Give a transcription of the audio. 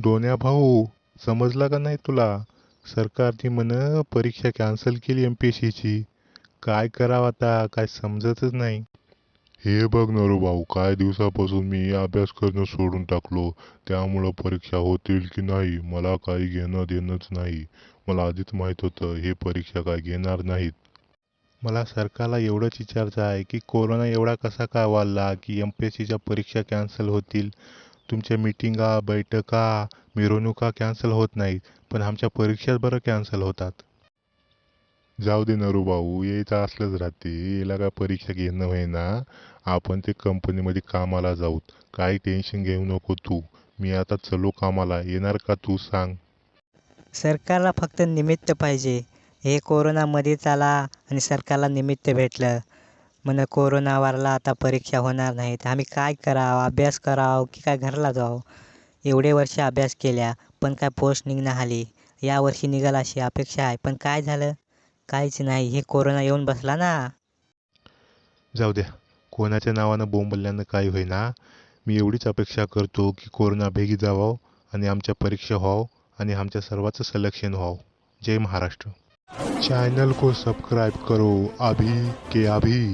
दोन्या भाऊ, समजला का नाही तुला? सरकारने परीक्षा कॅन्सल केली MPSCची. काय करावं आता, काय समजतच नाही. हे बघ नरू भाऊ, काही दिवसापासून मी अभ्यास करणं सोडून टाकलो. त्यामुळं परीक्षा होतील की नाही मला काही घेणं देणंच नाही. मला आधीच माहित होतं हे परीक्षा काय घेणार नाहीत. मला सरकारला एवढंच विचारायचं आहे की कोरोना एवढा कसा काय वाढला की MPSCच्या परीक्षा कॅन्सल होतील. तुमच्या मीटिंगा, बैठका, मिरवणुका कॅन्सल होत नाहीत, पण आमच्या परीक्षाच बरं कॅन्सल होतात. जाऊ दे नरू भाऊ, यायचं असलंच राहते. याला काय परीक्षा घेणं होईना. आपण ते कंपनीमध्ये कामाला जाऊत. काही टेन्शन घेऊ नको तू. मी आता चलो कामाला. येणार का तू सांग? सरकारला फक्त निमित्त पाहिजे. हे कोरोनामध्येच आला आणि सरकारला निमित्त भेटलं. म्हण कोरोना वारला, आता परीक्षा होणार नाहीत. आम्ही काय करावं? अभ्यास करावं की काय घरला जावं? एवढे वर्ष अभ्यास केल्या पण काय पोस्ट निघणं आली. यावर्षी निघाल अशी अपेक्षा आहे, पण काय झालं? काहीच नाही. हे कोरोना येऊन बसला ना. जाऊ द्या. कोणाच्या नावानं बोंबलल्यानं काही होईना. मी एवढीच अपेक्षा करतो की कोरोना भेगी जावाव आणि आमच्या परीक्षा व्हावं आणि आमच्या सर्वांचं सिलेक्शन व्हावं. जय महाराष्ट्र. चैनल को सब्सक्राइब करो अभी के अभी.